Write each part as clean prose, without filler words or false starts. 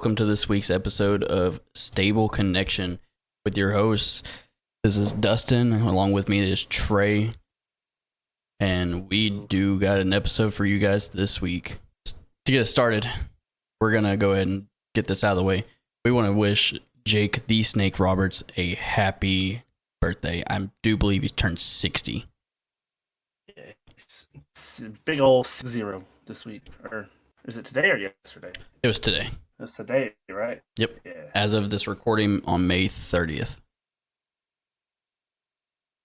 welcome to this week's episode of Stable Connection with your hosts. This is Dustin, along with me is Tre, and we do got an episode for you guys this week. To get us started, we're going to go ahead and get this out of the way. We want to wish Jake the Snake Roberts a happy birthday. I do believe he's turned 60. Yeah, it's a big old 0 this week. Or is it today or yesterday? It was today. It's today, right? Yep. Yeah. As of this recording on May 30th.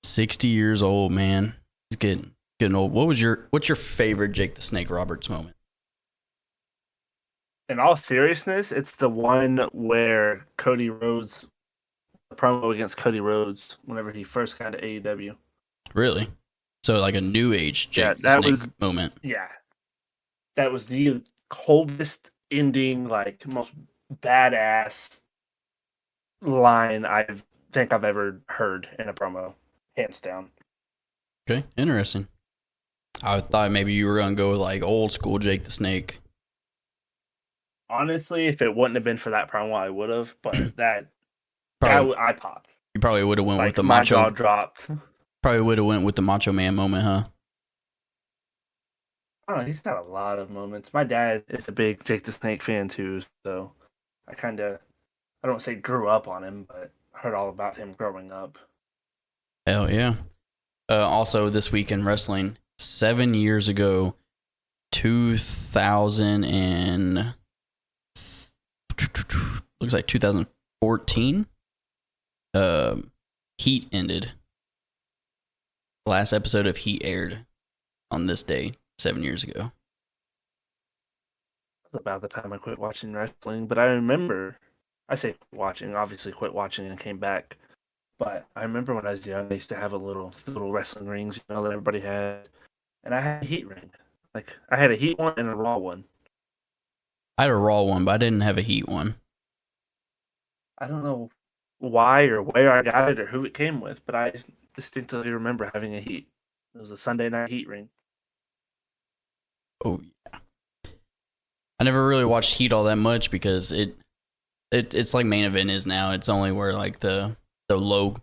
60 years old, man. He's getting old. What's your favorite Jake the Snake Roberts moment? In all seriousness, it's the one where Cody Rhodes, the promo against Cody Rhodes, whenever he first got to AEW. Really? So like a new age Jake the Snake moment. Yeah. That was the coldest ending, like most badass line I think I've ever heard in a promo. Hands down. Okay, interesting. I thought maybe you were going to go with like old school Jake the Snake. Honestly, if it wouldn't have been for that promo, I would have. But I popped. You probably would have went like, with the my macho. jaw dropped. Probably would have went with the Macho Man moment, huh? I don't know. He's got a lot of moments. My dad is a big Jake the Snake fan too, so I don't say grew up on him, but heard all about him growing up. Hell yeah. Also, this week in wrestling, 7 years ago, 2000 and looks like 2014. Heat ended. The last episode of Heat aired on this day 7 years ago. That's about the time I quit watching wrestling, but I remember, I say watching, obviously quit watching and came back. But I remember when I was young, I used to have little wrestling rings, that everybody had, and I had a Heat ring. Like I had a Heat one and a Raw one. I had a Raw one, but I didn't have a Heat one. I don't know why or where I got it or who it came with, but I distinctly remember having a Heat. It was a Sunday night Heat ring. Oh yeah. I never really watched Heat all that much because it's like main event is now. It's only where like the low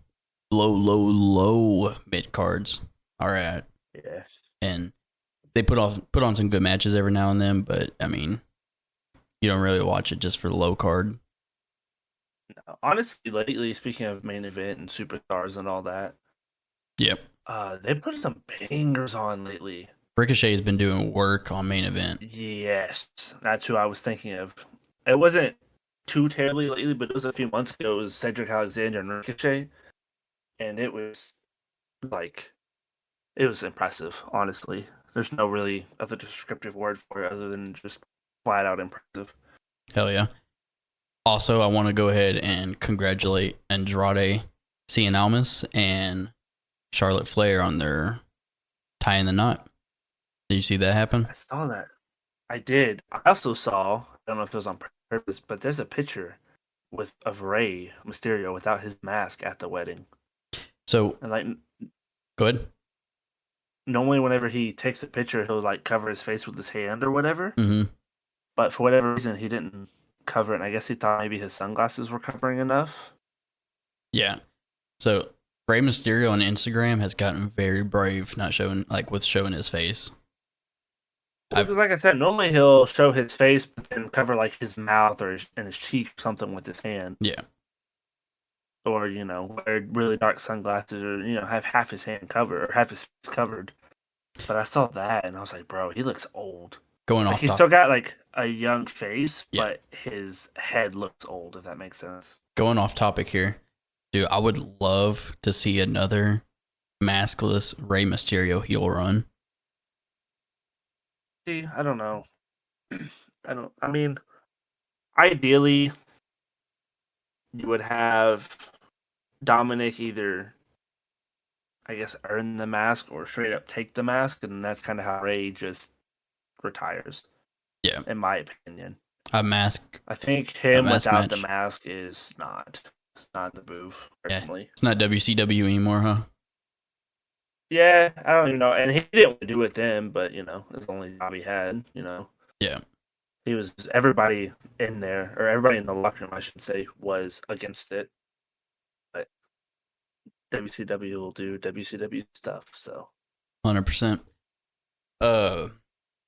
mid cards are at. Yeah. And they put on some good matches every now and then, but I mean, you don't really watch it just for the low card. No, honestly, lately, speaking of main event and superstars and all that, yep. They put some bangers on lately. Ricochet has been doing work on main event. Yes, that's who I was thinking of. It wasn't too terribly lately, but it was a few months ago. It was Cedric Alexander and Ricochet, and it was impressive, honestly. There's no really other descriptive word for it other than just flat out impressive. Hell yeah. Also, I want to go ahead and congratulate Andrade Cien Almas and Charlotte Flair on their tying the knot. Did you see that happen? I saw that. I did. I also saw, I don't know if it was on purpose, but there's a picture of Rey Mysterio without his mask at the wedding. So, and go ahead. Normally, whenever he takes a picture, he'll cover his face with his hand or whatever. Mm-hmm. But for whatever reason, he didn't cover it. And I guess he thought maybe his sunglasses were covering enough. Yeah. So Rey Mysterio on Instagram has gotten very brave, not showing his face. Like I said, normally he'll show his face, but then cover his mouth or his cheek or something with his hand. Yeah. Or wear really dark sunglasses, or have half his hand covered or half his face covered. But I saw that and I was like, bro, he looks old. He's still got a young face, yeah, but his head looks old, if that makes sense. Going off topic here, dude, I would love to see another maskless Rey Mysterio heel run. See, I don't know. I mean, ideally, you would have Dominic either, I guess, earn the mask or straight up take the mask, and that's kind of how Rey just retires. Yeah, in my opinion, a mask. I think him without the mask is not the move. Personally, yeah, it's not WCW anymore, huh? Yeah, I don't even know. And he didn't want to do it then, but it's the only job he had. Yeah, everybody in there, or everybody in the locker room, I should say, was against it. But WCW will do WCW stuff, so 100%. So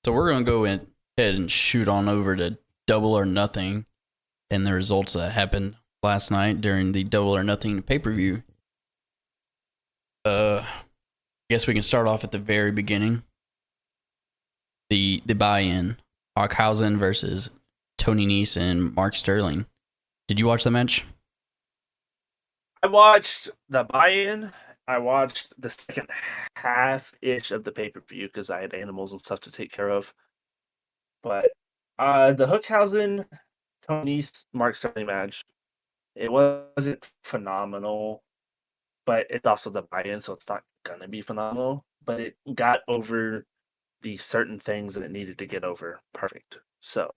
we're gonna go ahead and shoot on over to Double or Nothing and the results that happened last night during the Double or Nothing pay-per-view. I guess we can start off at the very beginning. The buy-in, Hawkhausen versus Tony Nese and Mark Sterling. Did you watch the match? I watched the buy-in. I watched the second half-ish of the pay-per-view because I had animals and stuff to take care of. But the Hookhausen, Tony Nese, Mark Sterling match, it wasn't phenomenal, but it's also the buy-in, so it's not gonna be phenomenal. But it got over the certain things that it needed to get over. Perfect. So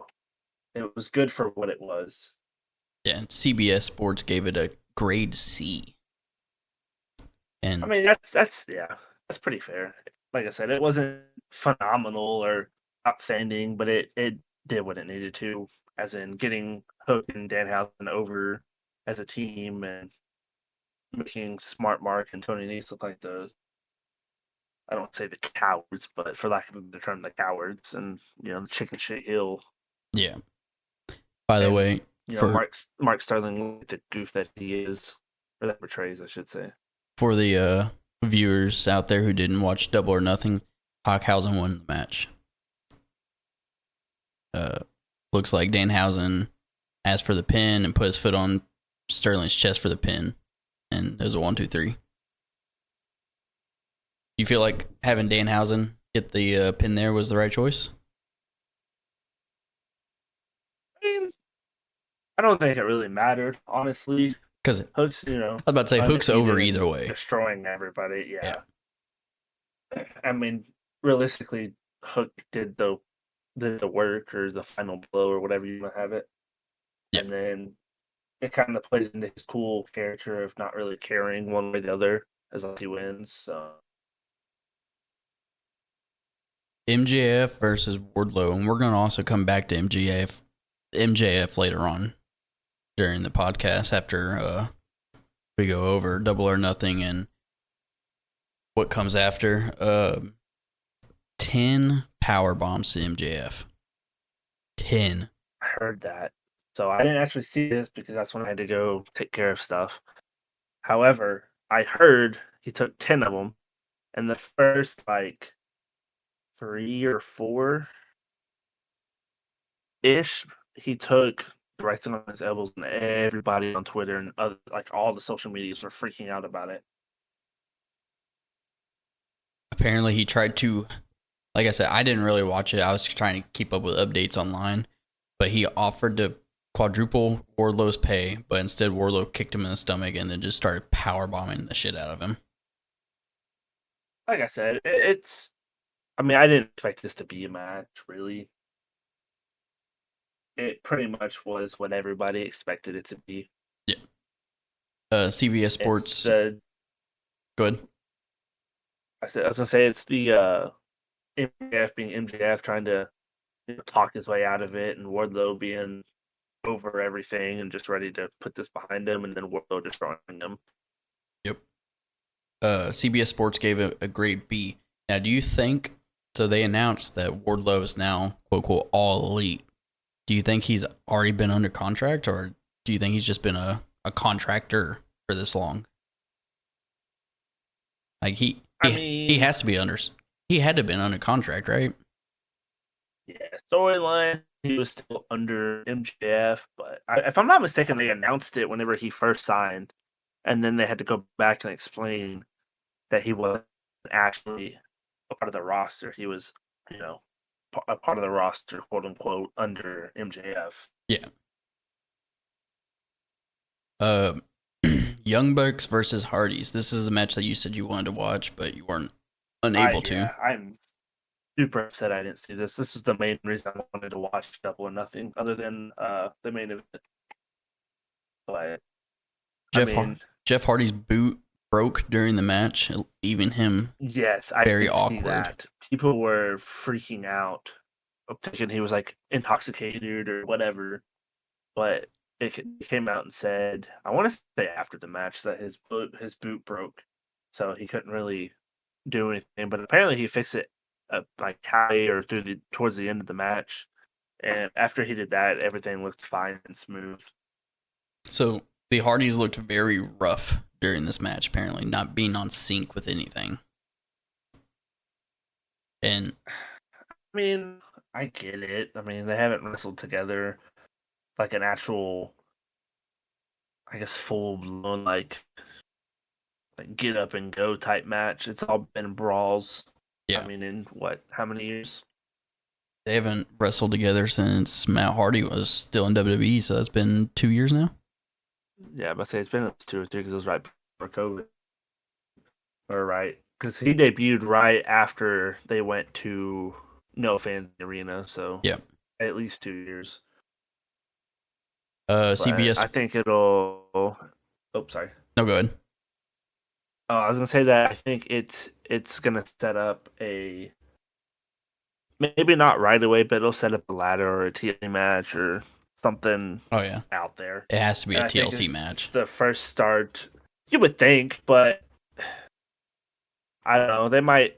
it was good for what it was. Yeah, CBS Sports gave it a grade C. And I mean, that's pretty fair. Like I said, it wasn't phenomenal or outstanding, but it did what it needed to, as in getting Hook and Danhausen over as a team and making Smart Mark and Tony Nese look like I don't say the cowards, but for lack of a better term, the cowards, and the chicken shit heel. yeah. By the way, Mark Sterling, the goof that he is, or that portrays, I should say. For the viewers out there who didn't watch Double or Nothing, Hawkhausen won the match. Looks like Danhausen asked for the pin and put his foot on Sterling's chest for the pin, and it was a 1-2-3. You feel like having Danhausen get the pin there was the right choice? I mean, I don't think it really mattered, honestly. Because Hook's, I was about to say Hook's over either way. Destroying everybody, yeah. I mean, realistically, Hook did the work or the final blow or whatever you want to have it. Yeah. And then it kind of plays into his cool character of not really caring one way or the other as long as he wins. So MJF versus Wardlow, and we're going to also come back to MJF later on during the podcast after we go over Double or Nothing and what comes after. 10 power bombs to MJF. 10. I heard that. So I didn't actually see this because that's when I had to go take care of stuff. However, I heard he took 10 of them, and the first 3 or 4 ish, he took directly on his elbows, and everybody on Twitter and all the social medias were freaking out about it. Apparently, he tried to. Like I said, I didn't really watch it. I was trying to keep up with updates online, but he offered to quadruple Wardlow's pay, but instead Wardlow kicked him in the stomach and then just started power bombing the shit out of him. Like I said, I didn't expect this to be a match, really. It pretty much was what everybody expected it to be. Yeah. CBS Sports. Go ahead. I was going to say it's the MJF being MJF trying to talk his way out of it, and Wardlow being over everything and just ready to put this behind him, and then Wardlow destroying him. Yep. CBS Sports gave it a grade B. Now, do you think, so they announced that Wardlow is now, quote, unquote, all elite. Do you think he's already been under contract, or do you think he's just been a contractor for this long? Like, he has to be he had to have been under contract, right? Yeah, storyline, he was still under MJF, but if I'm not mistaken, they announced it whenever he first signed, and then they had to go back and explain that he wasn't actually a part of the roster. He was, a part of the roster, quote unquote, under MJF. Yeah. Young Bucks versus Hardys. This is a match that you said you wanted to watch, but you weren't unable to. Yeah, I'm super upset I didn't see this. This is the main reason I wanted to watch Double or Nothing, other than the main event. But Jeff Hardy's boot broke during the match, leaving him very awkward. See that. People were freaking out thinking he was like intoxicated or whatever. But it came out and said, I want to say after the match that his boot broke, so he couldn't really do anything. But apparently he fixed it like halfway or towards the end of the match. And after he did that, everything looked fine and smooth. So the Hardys looked very rough during this match, apparently, not being on sync with anything. And I mean, I get it. I mean, they haven't wrestled together like an actual, I guess, full blown like get up and go type match. It's all been brawls. yeah, I mean, in what? How many years? they haven't wrestled together since Matt Hardy was still in WWE, so that's been 2 years now. Yeah, but say it's been 2 or 3 because it was right before COVID. Or right, because he debuted right after they went to No Fans Arena, so Yeah. at least 2 years. CBS. I think it'll. Oh, sorry. No, go ahead. Oh, I was gonna say that I think it's gonna set up a maybe not right away, but it'll set up a ladder or a TLC match or something. Oh yeah, out there. it has to be And a I think TLC it's match. the first start. You would think, but I don't know. They might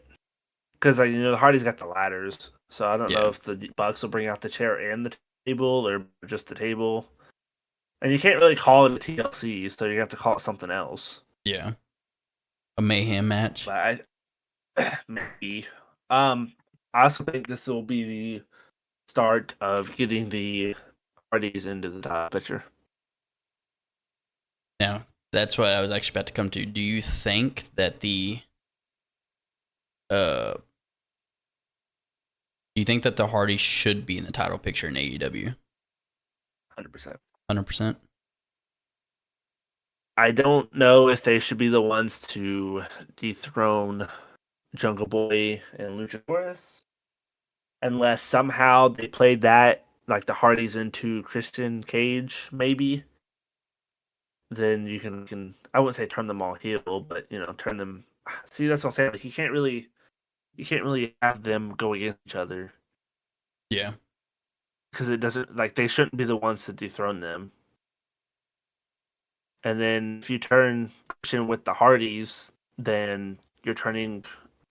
because the Hardys got the ladders, so I don't know Yeah. if the Bucks will bring out the chair and the table or just the table. And you can't really call it a TLC, so you have to call it something else. Yeah. A mayhem match. But maybe. I also think this will be the start of getting the Hardys into the top picture. Now, that's what I was actually about to come to. Do you think that the do you think that the Hardys should be in the title picture in AEW? 100%. 100%. I don't know if they should be the ones to dethrone Jungle Boy and Luchasaurus, unless somehow they played that like the Hardys into Christian Cage, maybe. Then you can I wouldn't say turn them all heel, but turn them. See, that's what I'm saying. Like you can't really have them go against each other Yeah. because it doesn't like they shouldn't be the ones to dethrone them. And then if you turn Christian with the Hardys, then you're turning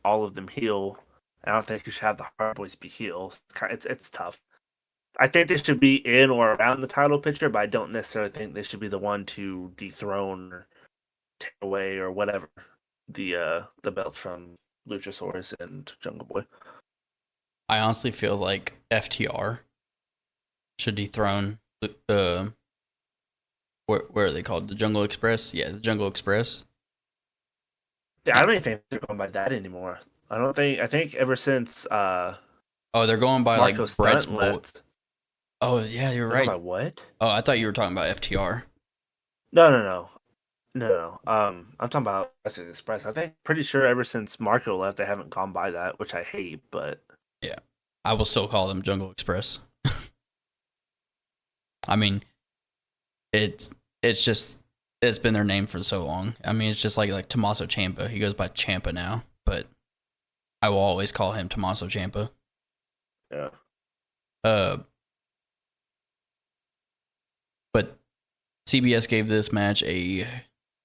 all of them heel. I don't think you should have the Hard Boys be heel. It's tough. I think they should be in or around the title picture, but I don't necessarily think they should be the one to dethrone or take away or whatever the belts from Luchasaurus and Jungle Boy. I honestly feel like FTR should dethrone where are they called? The Jungle Express? Yeah, the Jungle Express. Yeah, I don't even think they're going by that anymore. I think ever since Oh, they're going by Marco like Brett's Stunt Bowl. left. Oh, yeah, you're They're going right. by what? Oh, I thought you were talking about FTR. No. I'm talking about Western Express. I think pretty sure ever since Marco left, they haven't gone by that, which I hate. But Yeah. I will still call them Jungle Express. I mean, it's just it's been their name for so long. I mean, it's just like Tommaso Ciampa. He goes by Ciampa now, but I will always call him Tommaso Ciampa. yeah, But CBS gave this match a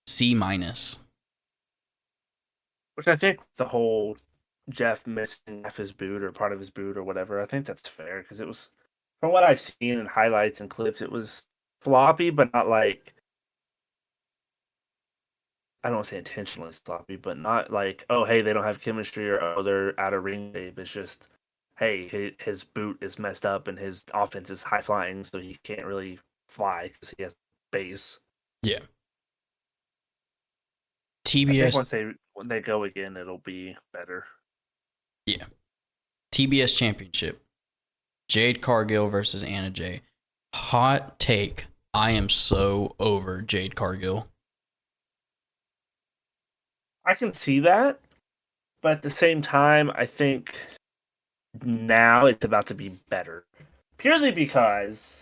C minus. which I think the whole Jeff missing half his boot or part of his boot or whatever. I think that's fair because it was, from what I've seen in highlights and clips, it was sloppy, but not like I don't want to say intentionally sloppy, but not like, oh, hey, they don't have chemistry or oh, they're out of ring shape. It's just, hey, his boot is messed up and his offense is high flying, so he can't really fly because he has base. Yeah. I think TBS. when they go again, it'll be better. Yeah. TBS Championship. Jade Cargill versus Anna Jay. Hot take. I am so over Jade Cargill. I can see that, but at the same time, I think now it's about to be better. Purely because,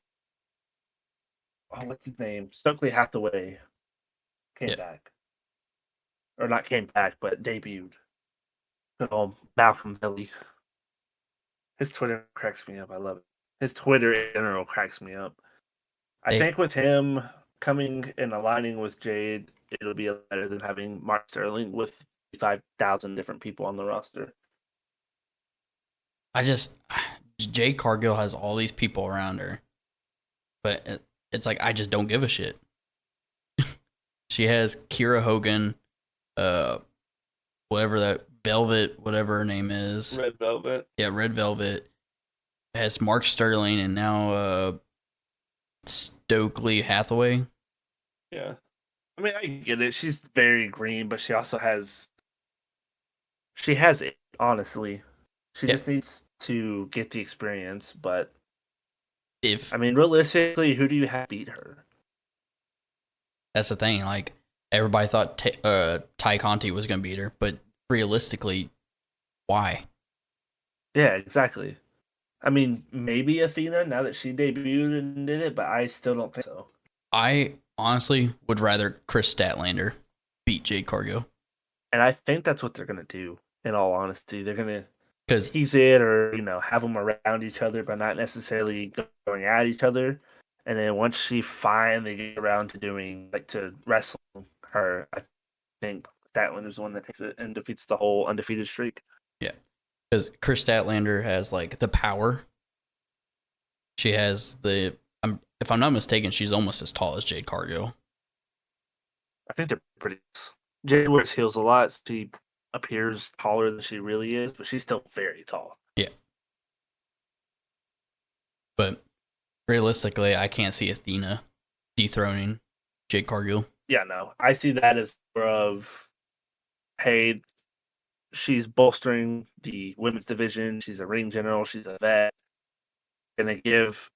what's his name? Stokely Hathaway came back. Or not came back, but debuted. Good old Malcolm Billy. His Twitter cracks me up. I love it. His Twitter in general cracks me up. I Hey, think with him coming and aligning with Jade, it'll be better than having Mark Sterling with 5,000 different people on the roster. Jade Cargill has all these people around her, but it's like I just don't give a shit. She has Kira Hogan, uh, whatever that Velvet, whatever her name is. Red Velvet. Yeah, Red Velvet. Has Mark Sterling and now Stokely Hathaway. Yeah. I mean, I get it. She's very green, but she also has. She has it, honestly. She just needs to get the experience, but. I mean, realistically, who do you have beat her? That's the thing. Like, everybody thought Ty Conti was going to beat her, but realistically, why? Yeah, exactly. I mean, maybe Athena now that she debuted and did it, but I still don't think so. I honestly would rather Chris Statlander beat Jade Cargill. And I think that's what they're gonna do. In all honesty, they're gonna Because tease it or have them around each other, but not necessarily going at each other. And then once she finally gets around to doing to wrestle her, I think Statlander's the one that takes it and defeats the whole undefeated streak. yeah, because Chris Statlander has like the power. She has if I'm not mistaken, she's almost as tall as Jade Cargill. I think they're pretty. Jade wears heels a lot. So she appears taller than she really is, but she's still very tall. Yeah. But realistically, I can't see Athena dethroning Jade Cargill. Yeah, no. I see that as more of, hey, she's bolstering the women's division. She's a ring general. She's a vet. Gonna give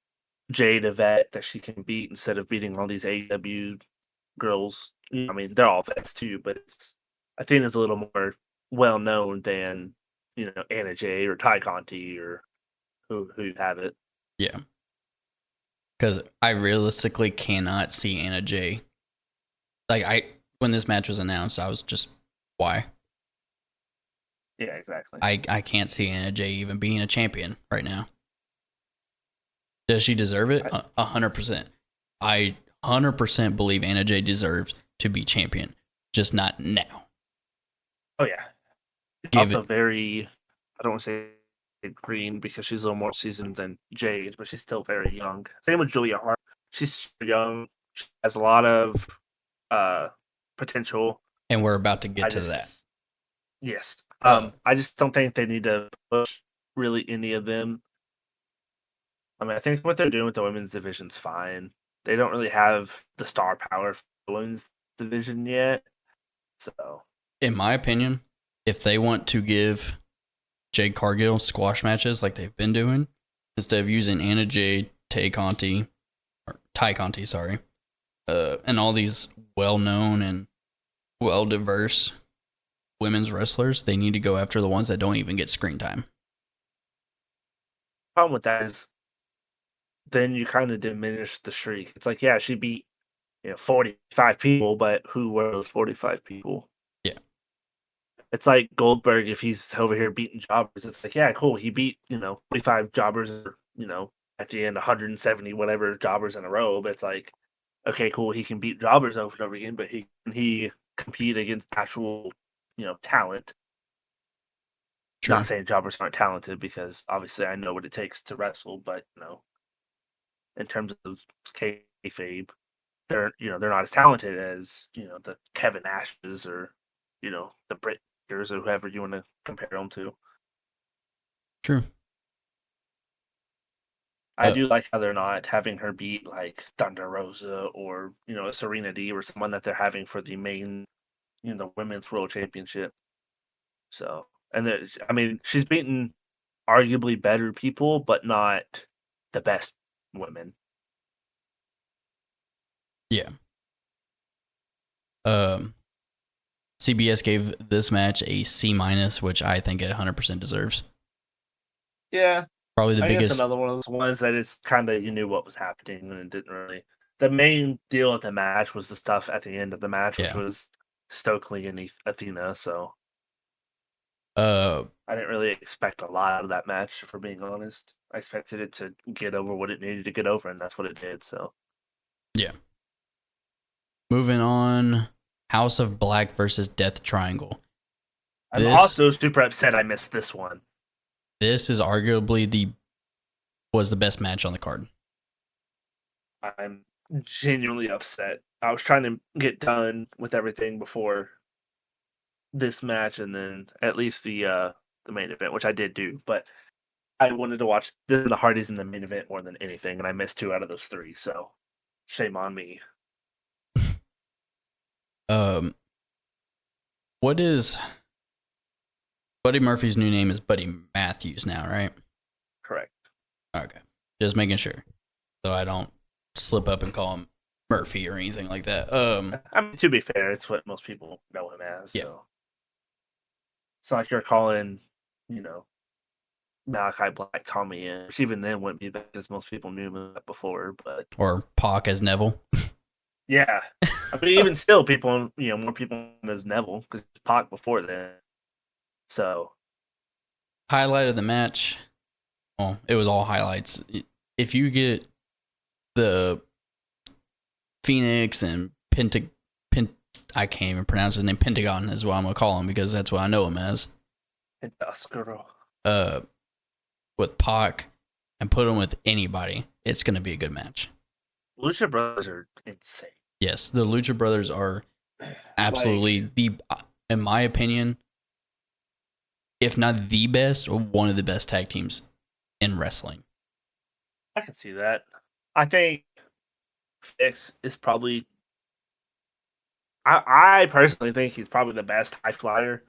Jade a vet that she can beat instead of beating all these AEW girls. I mean, they're all vets too, but Athena's a little more well known than Anna Jay or Ty Conti or who you have it. Yeah. Because I realistically cannot see Anna Jay. Like, when this match was announced, I was just, why? Yeah, exactly. I can't see Anna Jay even being a champion right now. Does she deserve it? 100%. I 100% believe Anna Jay deserves to be champion, just not now. Oh, yeah. Also very, I don't want to say green because she's a little more seasoned than Jade, but she's still very young. Same with Julia Hart. She's young. She has a lot of potential. And we're about to get to that. Yes. I just don't think they need to push really any of them. I mean, I think what they're doing with the women's division's fine. They don't really have the star power for the women's division yet. So, in my opinion, if they want to give Jade Cargill squash matches like they've been doing, instead of using Anna Jay, Ty Conti, and all these well-known and well-diverse women's wrestlers, they need to go after the ones that don't even get screen time. The problem with that is then you kind of diminish the streak. It's like, yeah, she beat 45 people, but who were those 45 people? Yeah. It's like Goldberg, if he's over here beating jobbers, it's like, yeah, cool. He beat, 45 jobbers, or, at the end, 170 whatever jobbers in a row. But it's like, okay, cool. He can beat jobbers over and over again, but he compete against actual, talent. True. Not saying jobbers aren't talented, because obviously I know what it takes to wrestle, but in terms of kayfabe, they're not as talented as the Kevin Nashes or the Britt Bakers or whoever you want to compare them to. True. I do like how they're not having her beat like Thunder Rosa or a Serena D or someone that they're having for the main women's world championship. So, and I mean, she's beaten arguably better people, but not the best women. Yeah. CBS gave this match a C-, which I think it 100% deserves. Yeah. Probably the biggest. Guess another one of those ones that it's kind of, you knew what was happening and it didn't really. The main deal at the match was the stuff at the end of the match, which was Stokely and Athena. So I didn't really expect a lot out of that match, for being honest. I expected it to get over what it needed to get over, and that's what it did. So yeah. Moving on, House of Black versus Death Triangle. I'm This also super upset I missed this one. this is arguably the best match on the card. I'm genuinely upset. I was trying to get done with everything before this match, and then at least the main event, which I did do. But I wanted to watch the Hardys in the main event more than anything, and I missed 2 out of those 3. So shame on me. Um, what is Buddy Murphy's new name is Buddy Matthews now, right? Correct. Okay, just making sure, so I don't slip up and call him Murphy or anything like that. I mean, to be fair, it's what most people know him as. Yeah. So it's not like you're calling, you know, Malachi Black Tommy in, which even then wouldn't be bad because most people knew him before. But or Pac as Neville. yeah, I mean, even still, people, more people know him as Neville because Pac before then. So Highlight of the match. Well, it was all highlights. If you get the Phoenix and I can't even pronounce his name. Pentagon is what I'm gonna call him because that's what I know him as. Oscuro. With Pac and put him with anybody, it's gonna be a good match. Lucha Brothers are insane. Yes, the Lucha Brothers are absolutely in my opinion, if not the best, or one of the best tag teams in wrestling. I can see that. I think Fix is probably. I personally think he's probably the best high flyer,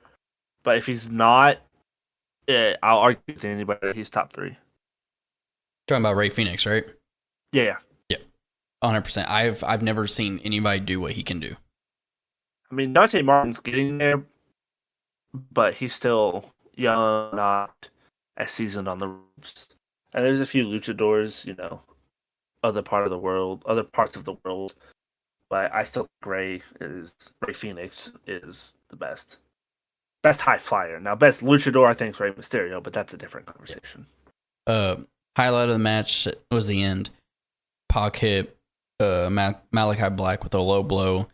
but if he's not, I'll argue with anybody. He's top 3. Talking about Ray Phoenix, right? Yeah. 100%. I've never seen anybody do what he can do. I mean, Dante Martin's getting there, but he's still young, not as seasoned on the ropes. And there's a few luchadors, other parts of the world. But I still think Ray Phoenix is the best. Best high flyer. Now, best luchador, I think, is Rey Mysterio, but that's a different conversation. Highlight of the match was the end. Pac hit Malachi Black with a low blow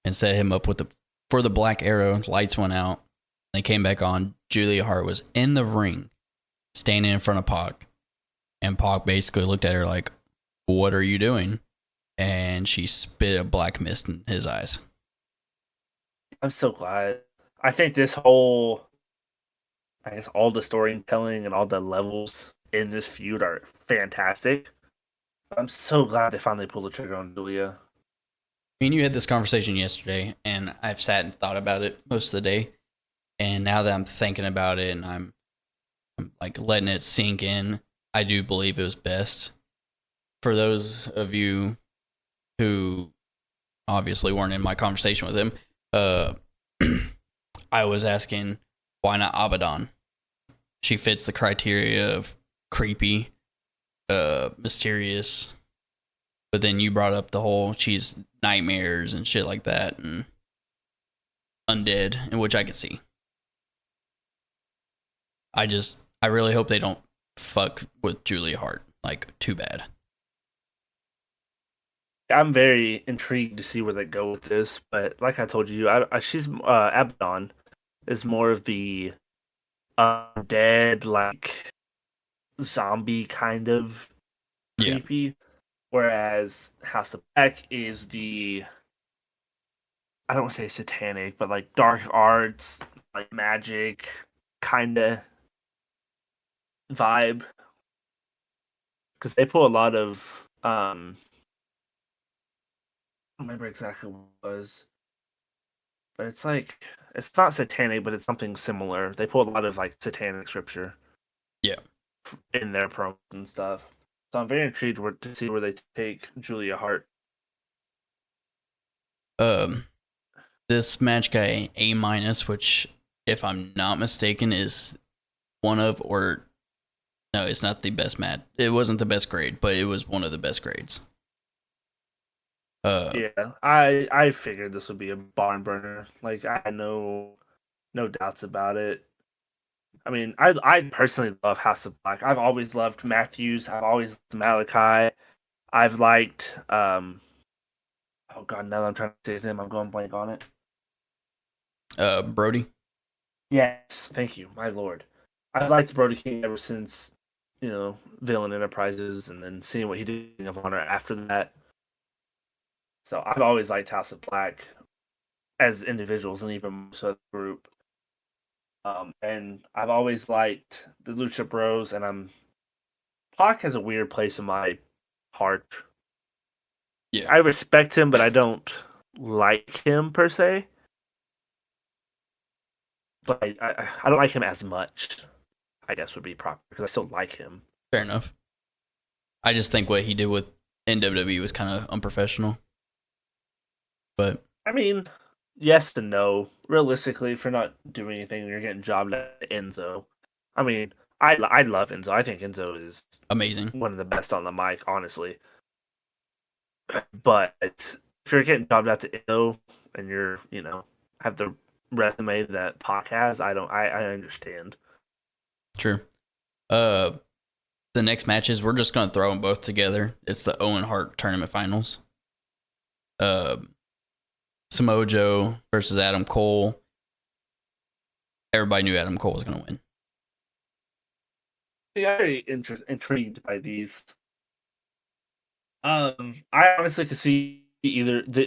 and set him up for the Black Arrow. Lights went out. They came back on. Julia Hart was in the ring, standing in front of Pac. And Pac basically looked at her like, "What are you doing?" And she spit a black mist in his eyes. I'm so glad. I think this whole, all the storytelling and all the levels in this feud are fantastic. I'm so glad they finally pulled the trigger on Julia. Me and you had this conversation yesterday, and I've sat and thought about it most of the day. And now that I'm thinking about it and I'm like letting it sink in, I do believe it was best. For those of you who obviously weren't in my conversation with him, I was asking, why not Abaddon? She fits the criteria of creepy, mysterious, but then you brought up the whole she's nightmares and shit like that and undead, in which I can see. I really hope they don't fuck with Julia Hart, like, too bad. I'm very intrigued to see where they go with this, but like I told you, she's Abaddon is more of the dead, like zombie kind of creepy, whereas House of Black is I don't want to say satanic, but like dark arts, like magic kind of vibe, because they pull a lot of I don't remember exactly what it was, but it's not satanic, but it's something similar. They pull a lot of like satanic scripture, in their promos and stuff. So I'm very intrigued to see where they take Julia Hart. This match got an A-, which, if I'm not mistaken, is one of, or no, it's not the best match. It wasn't the best grade, but it was one of the best grades. Yeah, I figured this would be a barn burner. Like, I had no doubts about it. I mean, I personally love House of Black. I've always loved Matthews. I've always loved Malachi. I've liked oh god, now that I'm trying to say his name, I'm going blank on it. Brody. Yes, thank you, my lord. I've liked Brody King ever since, Villain Enterprises, and then seeing what he did in Ring of Honor after that. So I've always liked House of Black as individuals and even more so as a group. And I've always liked the Lucha Bros, and Pac has a weird place in my heart. Yeah. I respect him, but I don't like him per se. But I don't like him as much, I guess would be proper, because I still like him. Fair enough. I just think what he did with NWE was kind of unprofessional. But I mean, yes and no. Realistically, if you're not doing anything, you're getting jobbed at Enzo. I mean, I love Enzo. I think Enzo is amazing. one of the best on the mic, honestly. But if you're getting jobbed out to Enzo and you're, have the resume that Pac has, I understand. True. The next matches, we're just gonna throw them both together. It's the Owen Hart Tournament Finals. Samoa Joe versus Adam Cole. Everybody knew Adam Cole was gonna win. Yeah, I'm very intrigued by these. I honestly could see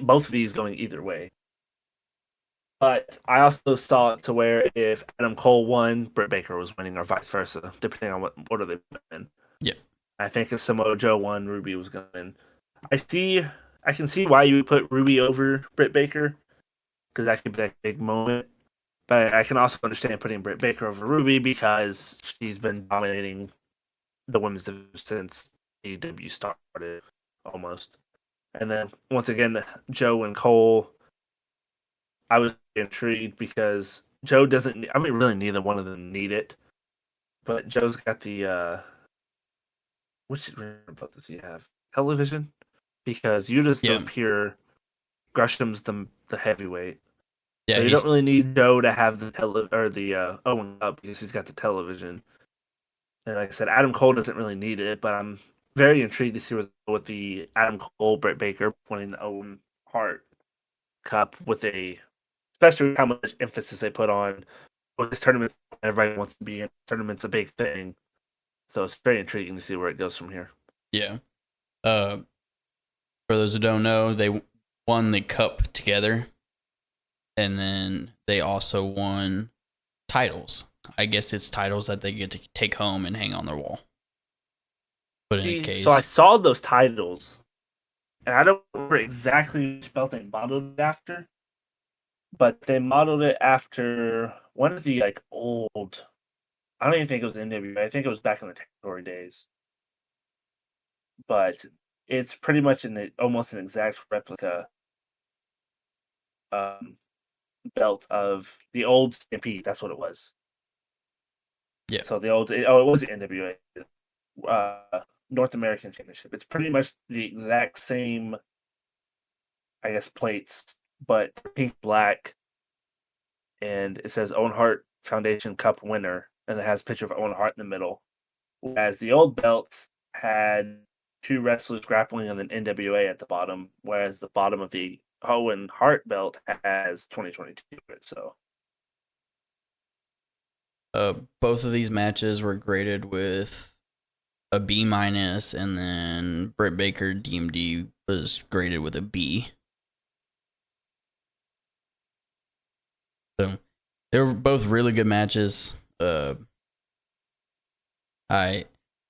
both of these going either way. But I also saw it to where if Adam Cole won, Britt Baker was winning, or vice versa, depending on what order they win. Yeah. I think if Samoa Joe won, Ruby was going to win. I can see why you would put Ruby over Britt Baker, because that could be that big moment. But I can also understand putting Britt Baker over Ruby because she's been dominating the women's division since AEW started, almost. And then once again, Joe and Cole, I was intrigued because Joe doesn't. I mean, really, neither one of them need it. But Joe's got the which belt does he have? Television, because Yuta's the pure, Gresham's the heavyweight. Yeah, so you don't really need Joe to have the Owen up because he's got the television. And like I said, Adam Cole doesn't really need it, but I'm very intrigued to see what the Adam Cole, Britt Baker winning the Owen Hart Cup especially how much emphasis they put on this tournament. Everybody wants to be in. Tournament's a big thing, so it's very intriguing to see where it goes from here. Yeah. For those who don't know, they won the cup together, and then they also won titles. I guess it's titles that they get to take home and hang on their wall. But in any case, so I saw those titles, and I don't remember exactly which belt they modeled it after, but they modeled it after one of the old. I don't even think it was NWA. I think it was back in the territory days. But it's pretty much almost an exact replica belt of the old Stampede. That's what it was. Yeah. So it was the NWA North American Championship. It's pretty much the exact same, I guess, plates, but pink, black, and it says Owen Hart Foundation Cup winner, and it has a picture of Owen Hart in the middle. Whereas the old belts had two wrestlers grappling and then NWA at the bottom, whereas the bottom of the Owen Hart belt has 2022 in it. So, both of these matches were graded with a B-, and then Britt Baker DMD was graded with a B. So they were both really good matches. I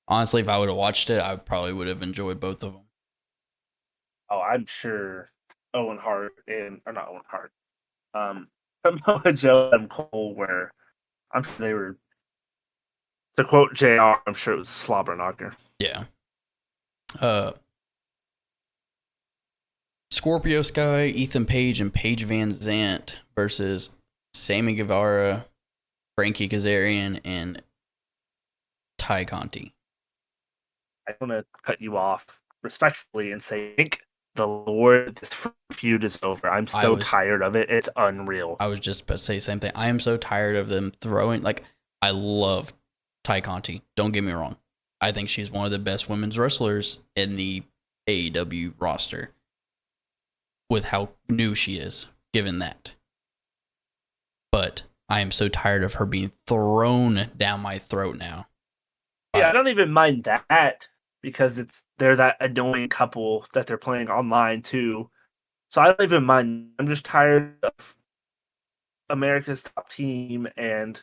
honestly, if I would have watched it, I probably would have enjoyed both of them. Oh, I'm sure Owen Hart or not Owen Hart, Samoa Joe and Cole were. I'm sure they were. To quote JR, I'm sure it was a slobber knocker. Yeah. Scorpio Sky, Ethan Page, and Paige Van Zant versus Sammy Guevara, Frankie Kazarian, and Ty Conti. I want to cut you off respectfully and say, thank the Lord this feud is over. I'm so tired of it. It's unreal. I was just about to say the same thing. I am so tired of them throwing, I love Ty Conti. Don't get me wrong. I think she's one of the best women's wrestlers in the AEW roster with how new she is, given that. But I am so tired of her being thrown down my throat now. Yeah, I don't even mind that because they're that annoying couple that they're playing online too. So I don't even mind. I'm just tired of America's Top Team and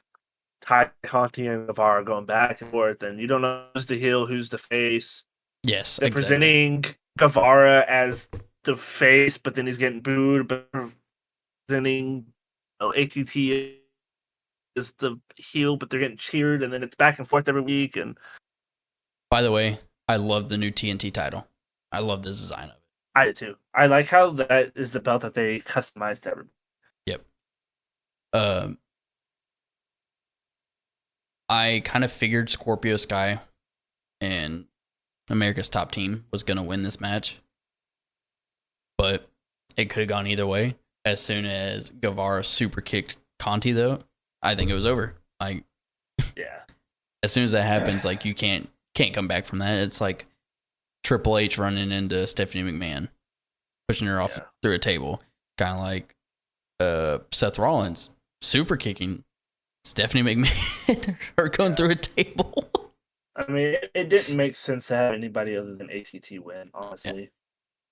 Ty Conti and Guevara going back and forth, and you don't know who's the heel, who's the face. Yes, They're exactly. presenting Guevara as the face, but then he's getting booed. But presenting ATT is the heel, but they're getting cheered, and then it's back and forth every week. And by the way, I love the new TNT title. I love the design of it. I do too. I like how that is the belt that they customized to everybody. Yep. I kind of figured Scorpio Sky and America's Top Team was going to win this match, but it could have gone either way. As soon as Guevara super kicked Conti, though, I think it was over. Like, yeah. As soon as that happens, like you can't come back from that. It's like Triple H running into Stephanie McMahon, pushing her off through a table, kind of like Seth Rollins super kicking Stephanie McMahon, her going through a table. I mean, it didn't make sense to have anybody other than ATT win, honestly.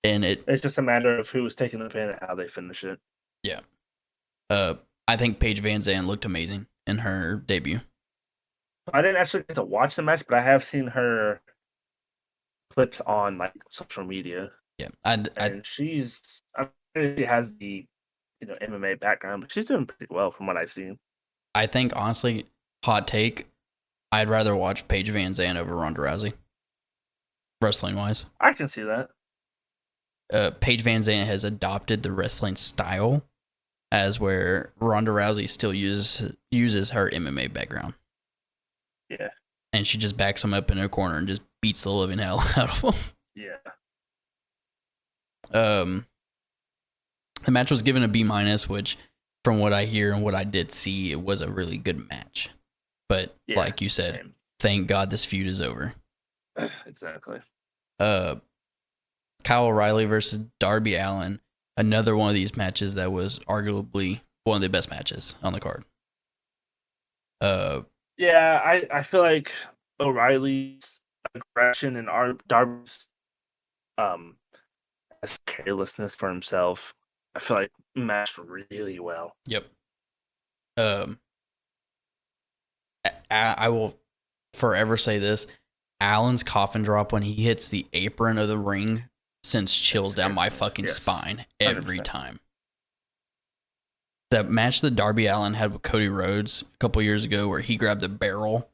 Yeah. And it's just a matter of who was taking the pin and how they finish it. Yeah. I think Paige Van Zandt looked amazing in her debut. I didn't actually get to watch the match, but I have seen her clips on like social media. Yeah, and she has the MMA background, but she's doing pretty well from what I've seen. I think honestly, hot take, I'd rather watch Paige Van Zandt over Ronda Rousey, wrestling wise. I can see that. Paige Van Zandt has adopted the wrestling style, as where Ronda Rousey still uses her MMA background. Yeah. And she just backs him up in her corner and just beats the living hell out of him. Yeah. The match was given a B-, which from what I hear and what I did see, it was a really good match. But like you said, thank God this feud is over. Exactly. Kyle O'Reilly versus Darby Allin. Another one of these matches that was arguably one of the best matches on the card. Yeah, I feel like O'Reilly's aggression and Darby's carelessness for himself, I feel like matched really well. Yep. I will forever say this: Allen's coffin drop when he hits the apron of the ring sends chills down my fucking spine every 100%. Time. That match that Darby Allin had with Cody Rhodes a couple years ago, where he grabbed the barrel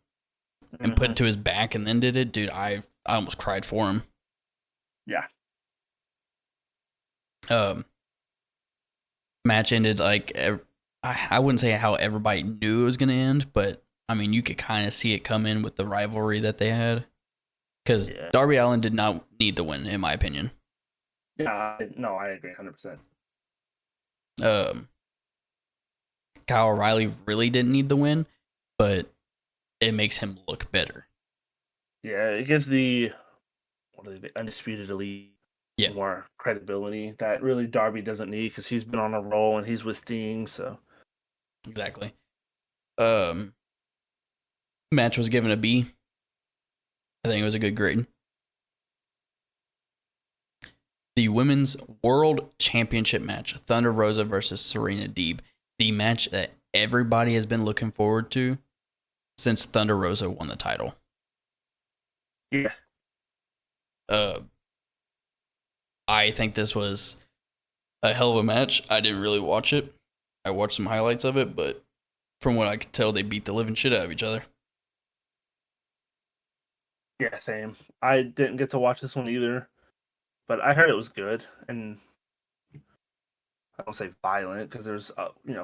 and put it to his back and then did it, dude, I almost cried for him. Yeah. Match ended like I wouldn't say how everybody knew it was going to end, but I mean you could kind of see it come in with the rivalry that they had. Because Darby Allin did not need the win, in my opinion. Yeah, no, I agree 100%. Kyle O'Reilly really didn't need the win, but it makes him look better. Yeah, it gives the Undisputed Elite more credibility that really Darby doesn't need because he's been on a roll and he's with Sting, so. Exactly. Match was given a B. I think it was a good grade. The Women's World Championship match, Thunder Rosa versus Serena Deeb. The match that everybody has been looking forward to since Thunder Rosa won the title. Yeah. I think this was a hell of a match. I didn't really watch it. I watched some highlights of it, but from what I could tell, they beat the living shit out of each other. Yeah, same. I didn't get to watch this one either, but I heard it was good, and I don't say violent because there's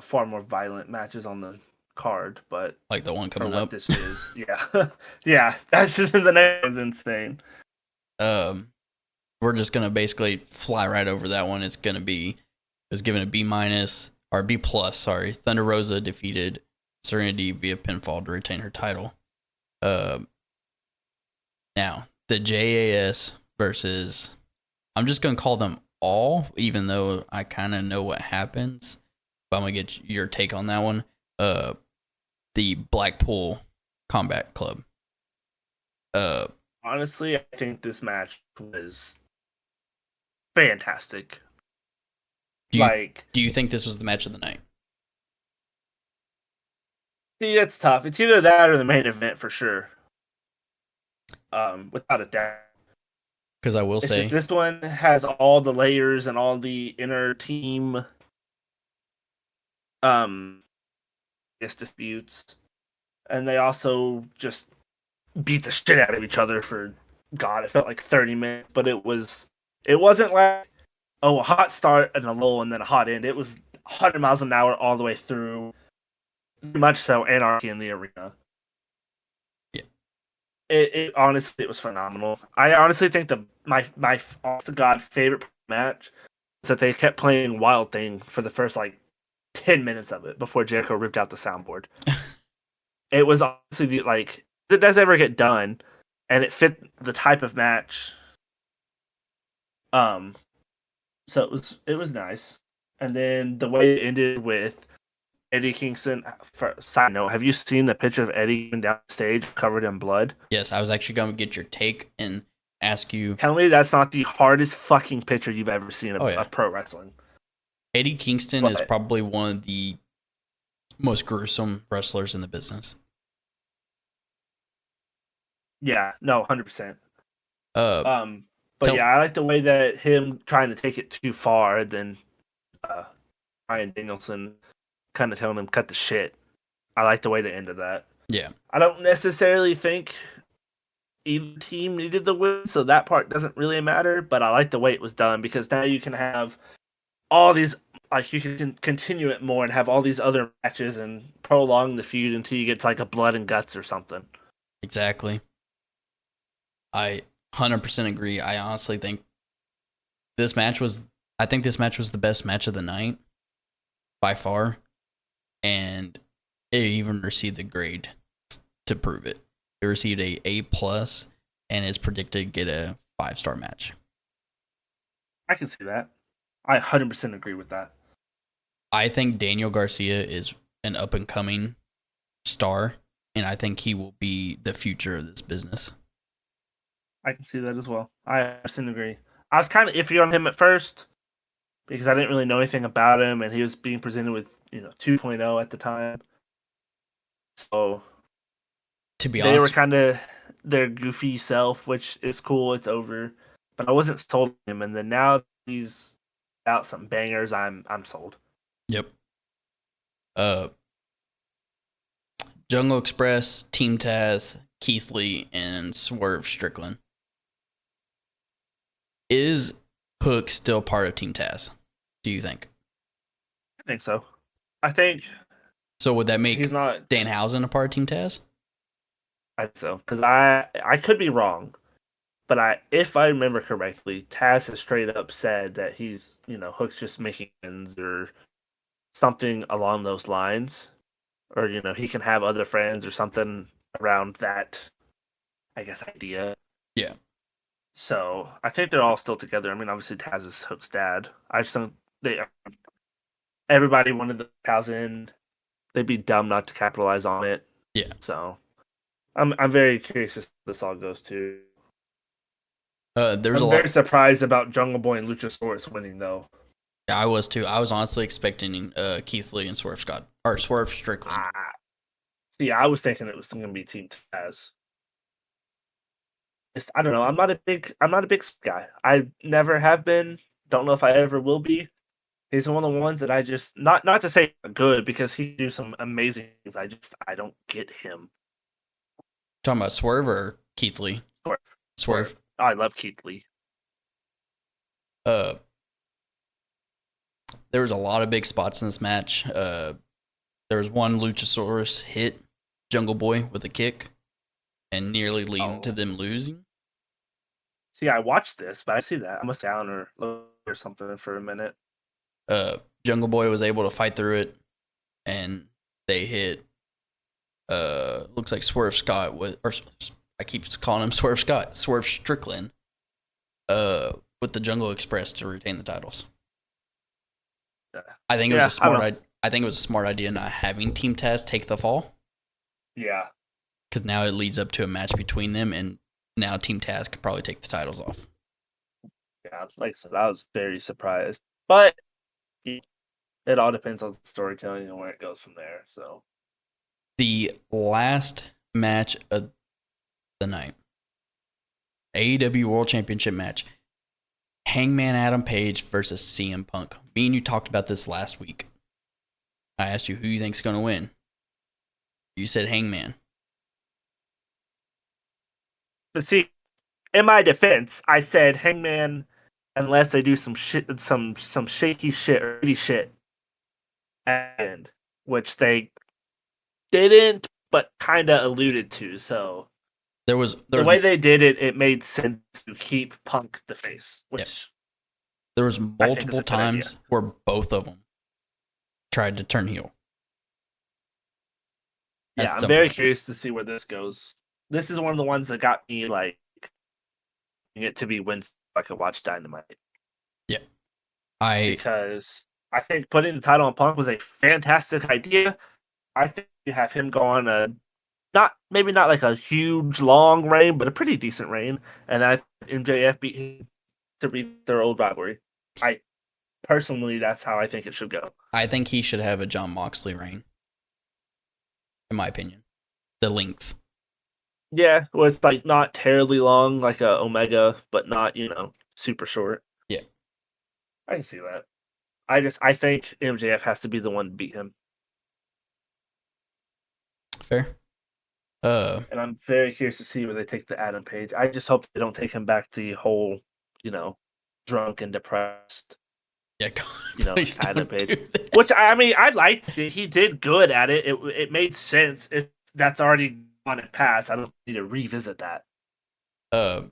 far more violent matches on the card, but like the one coming up. This is yeah, that's just the name was insane. We're just gonna basically fly right over that one. It was given a B- or B+. Sorry, Thunder Rosa defeated Serenity via pinfall to retain her title. Now the JAS versus, I'm just gonna call them all, even though I kind of know what happens. But I'm gonna get your take on that one. The Blackpool Combat Club. Honestly, I think this match was fantastic. Do you think this was the match of the night? See, it's tough. It's either that or the main event for sure. Without a doubt. Because I will say this one has all the layers and all the inner team disputes. And they also just beat the shit out of each other for it felt like 30 minutes, but it wasn't like a hot start and a lull and then a hot end. It was 100 miles an hour all the way through. Much so anarchy in the arena. Yeah. It honestly, it was phenomenal. I honestly think my honest to God favorite match is that they kept playing Wild Thing for the first 10 minutes of it before Jericho ripped out the soundboard. It was honestly it does ever get done, and it fit the type of match. So it was nice, and then the way it ended with Eddie Kingston. For side note, have you seen the picture of Eddie down the stage covered in blood? Yes, I was actually going to get your take and ask you. Tell me that's not the hardest fucking picture you've ever seen of pro wrestling. Eddie Kingston is probably one of the most gruesome wrestlers in the business. Yeah, no, 100%. But yeah, I like the way that him trying to take it too far, then Bryan Danielson kind of telling him cut the shit. I like the way they ended that. Yeah. I don't necessarily think either team needed the win, so that part doesn't really matter, but I like the way it was done because now you can have all these, you can continue it more and have all these other matches and prolong the feud until you get to a blood and guts or something. Exactly. I 100% agree. I honestly think this match was the best match of the night by far. And it even received the grade to prove it. It received a A+ and is predicted to get a 5-star match. I can see that. I 100% agree with that. I think Daniel Garcia is an up-and-coming star, and I think he will be the future of this business. I can see that as well. I 100% agree. I was kind of iffy on him at first because I didn't really know anything about him, and he was being presented with 2.0 at the time. So, to be honest, they were kind of their goofy self, which is cool. It's over, but I wasn't sold on him, and then now he's out some bangers. I'm sold. Yep. Jungle Express, Team Taz, Keith Lee, and Swerve Strickland. Is Hook still part of Team Taz? Do you think? I think so. I think. So would that make he's not Danhausen a part of Team Taz? I think so, because I could be wrong, but if I remember correctly, Taz has straight up said that he's Hook's just making ends or something along those lines, or he can have other friends or something around that, I guess, idea. Yeah. So I think they're all still together. I mean, obviously Taz is Hook's dad. I just don't. Everybody wanted the Taz in. They'd be dumb not to capitalize on it. Yeah. So I'm very curious as this all goes to. I'm very surprised about Jungle Boy and Luchasaurus winning though. Yeah, I was too. I was honestly expecting Keith Lee and Swerve Strickland. See, I was thinking it was going to be Team Taz. I don't know. I'm not a big guy. I never have been. Don't know if I ever will be. He's one of the ones that I just not to say good because he do some amazing things. I don't get him. Talking about Swerve or Keith Lee? Swerve. Oh, I love Keith Lee. There was a lot of big spots in this match. There was one Luchasaurus hit Jungle Boy with a kick and nearly leading to them losing. See, I watched this, but I see that. I must down or something for a minute. Jungle Boy was able to fight through it, and they hit looks like Swerve Scott or I keep calling him Swerve Scott, Swerve Strickland, with the Jungle Express to retain the titles. I think it was a smart. I think it was a smart idea not having Team Taz take the fall. Yeah, because now it leads up to a match between them, and now Team Taz could probably take the titles off. Yeah, like I said, I was very surprised, but it all depends on the storytelling and where it goes from there. So, the last match of the night, AEW World Championship match, Hangman Adam Page versus CM Punk. Me and you talked about this last week. I asked you who you think's going to win. You said Hangman. but see, in my defense, I said Hangman, unless they do some shit, some shaky shit, or shitty shit, and which they didn't, but kind of alluded to. So the way they did it, it made sense to keep Punk the face. Which there was multiple times where both of them tried to turn heel. Yeah, I'm very curious to see where this goes. This is one of the ones that got me like it to be when I could watch Dynamite. Yeah, because I think putting the title on Punk was a fantastic idea. I think you have him go on a maybe not like a huge long reign, but a pretty decent reign, and I MJF beat him to beat their old rivalry. I personally, that's how I think it should go. I think he should have a Jon Moxley reign, in my opinion. The length. Yeah, well, it's like not terribly long, like a Omega, but not super short. Yeah, I can see that. I think MJF has to be the one to beat him. Fair. And I'm very curious to see where they take the Adam Page. I just hope they don't take him back the whole, drunk and depressed. Yeah, Adam Page. Which I mean, I liked it. He did good at it. It made sense. That's already on it past. I don't need to revisit that. For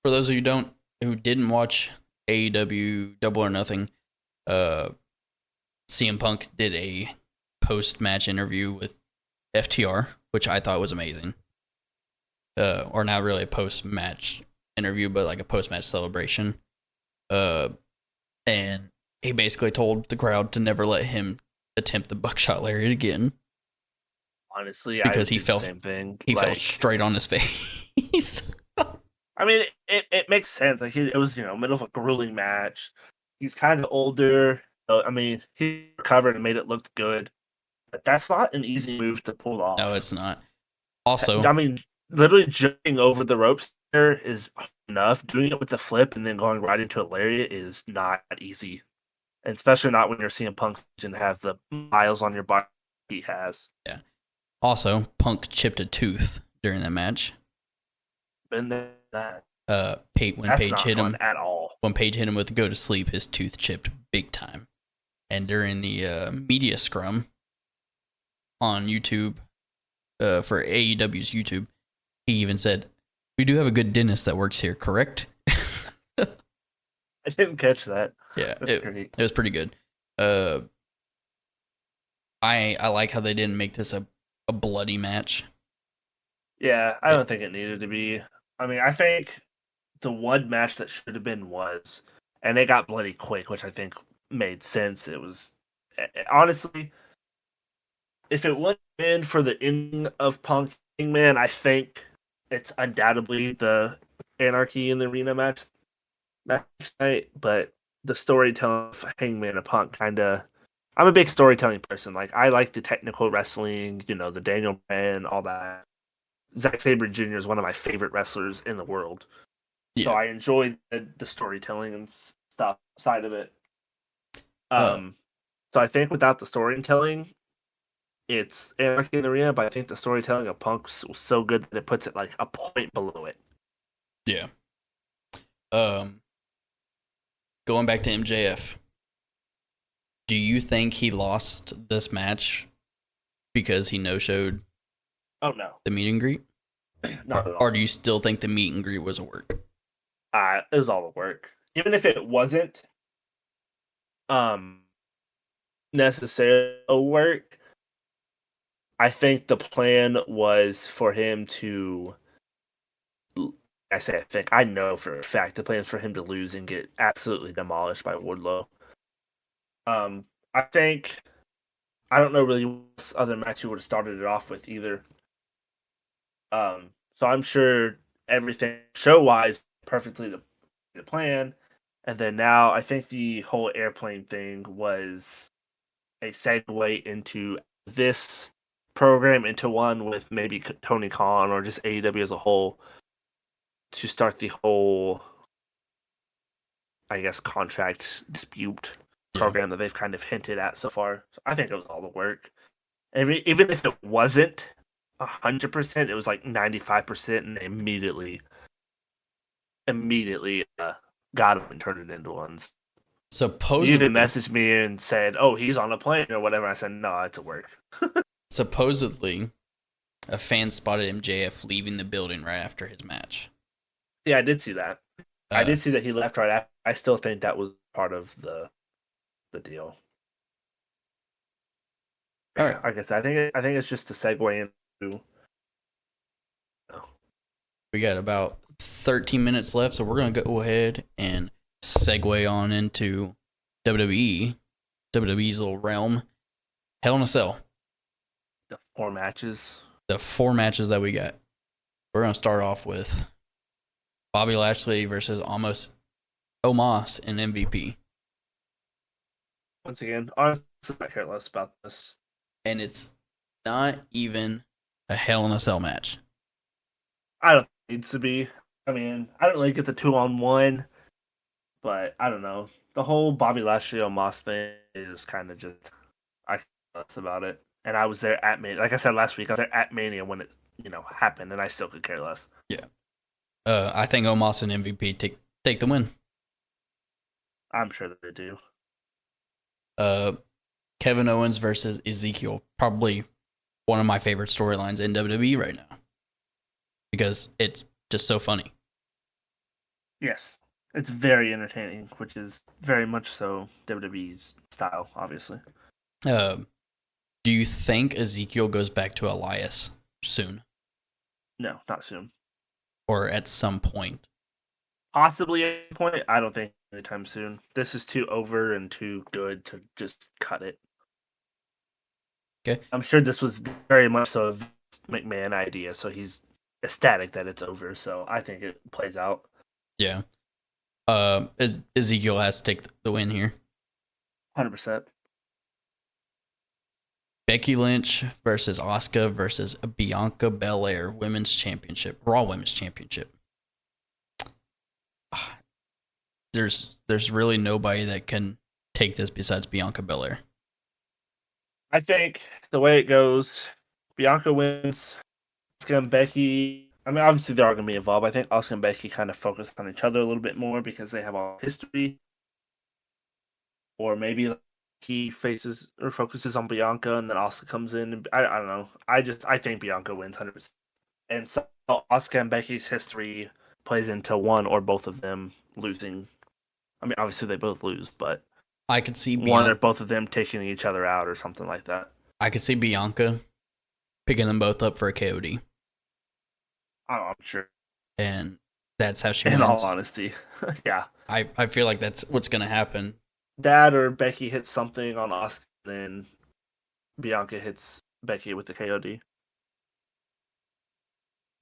those of you who didn't watch AEW Double or Nothing, CM Punk did a post-match interview with FTR, which I thought was amazing. Or not really a post-match interview, but like a post-match celebration. And he basically told the crowd to never let him attempt the buckshot lariat again. Honestly, because he fell straight on his face. I mean, it makes sense. Like it was middle of a grueling match. He's kind of older. So, I mean, he recovered and made it look good. But that's not an easy move to pull off. No, it's not. Also, I mean, literally jumping over the ropes there is enough. Doing it with the flip and then going right into a lariat is not easy. And especially not when you're seeing Punk and have the miles on your body he has. Yeah. Also, Punk chipped a tooth during that match. Been there, that. When Page hit him at all. When Page hit him with the go to sleep, his tooth chipped big time. And during the media scrum on YouTube, for AEW's YouTube, he even said, "We do have a good dentist that works here, correct?" I didn't catch that. Yeah, it was pretty good. I like how they didn't make this a bloody match. Yeah, I don't think it needed to be. I mean, I think the one match that should have been was, and it got bloody quick, which I think made sense. It was, honestly, if it wouldn't have been for the ending of Punk Hangman, I think it's undoubtedly the Anarchy in the Arena match night, but the storytelling of Hangman and Punk I'm a big storytelling person. Like, I like the technical wrestling, the Daniel Bryan, all that. Zack Sabre Jr. is one of my favorite wrestlers in the world. Yeah. So I enjoy the storytelling and stuff side of it. So I think without the storytelling, it's Anarchy in the Arena, but I think the storytelling of Punk was so good that it puts it like a point below it. Yeah. Going back to MJF, do you think he lost this match because he no-showed Oh, no. the meet and greet? Not at all. Or do you still think the meet and greet was a work? It was all a work. Even if it wasn't necessarily a work, I think the plan was for him to. I say I think. I know for a fact the plan is for him to lose and get absolutely demolished by Wardlow. I think I don't know really what other match you would have started it off with either. So I'm sure everything show wise perfectly the plan, and then now I think the whole airplane thing was a segue into this program into one with maybe Tony Khan or just AEW as a whole to start the whole, I guess, contract dispute program that they've kind of hinted at so far. So I think it was all the work. And even if it wasn't 100%, it was like 95%, and they immediately got him and turned it into ones. Supposedly, You even messaged me and said, "Oh, he's on a plane" or whatever. I said, "No, it's a work." supposedly, a fan spotted MJF leaving the building right after his match. Yeah, I did see that. I did see that he left right after. I still think that was part of the deal. All right. Like I said, I think it's just a segue into. We got about 13 minutes left, so we're gonna go ahead and segue on into WWE's little realm. Hell in a Cell. The 4 matches. The 4 matches that we got. We're gonna start off with Bobby Lashley versus Omos and MVP. Once again, honestly, I care less about this. And it's not even a Hell in a Cell match. I don't think it needs to be. I mean, I don't really get the 2-on-1, but I don't know. The whole Bobby Lashley Omos thing is kind of just I care less about it. And I was there at Mania. Like I said last week, I was there at Mania when it happened, and I still could care less. Yeah. I think Omos and MVP take the win. I'm sure that they do. Kevin Owens versus Ezekiel, probably one of my favorite storylines in WWE right now because it's just so funny. Yes, it's very entertaining, which is very much so WWE's style, obviously. Do you think Ezekiel goes back to Elias soon? No, not soon. Or at some point? Possibly at a point. I don't think anytime soon. This is too over and too good to just cut it. Okay. I'm sure this was very much so a McMahon idea, so he's ecstatic that it's over. So I think it plays out. Yeah. Ezekiel has to take the win here. 100%. Becky Lynch versus Asuka versus Bianca Belair Women's Championship, Raw Women's Championship. There's really nobody that can take this besides Bianca Belair. I think the way it goes, Bianca wins. Asuka and Becky. I mean, obviously they are going to be involved. I think Asuka and Becky kind of focus on each other a little bit more because they have all history. Or maybe he faces or focuses on Bianca, and then Asuka comes in. And I don't know. I think Bianca wins 100%. And so Asuka and Becky's history plays into one or both of them losing. I mean, obviously they both lose, but I could see one or both of them taking each other out or something like that. I could see Bianca picking them both up for a KOD. I'm sure. And that's how she wins. In all honesty, yeah. I feel like that's what's going to happen. That or Becky hits something on Asuka, then Bianca hits Becky with the KOD.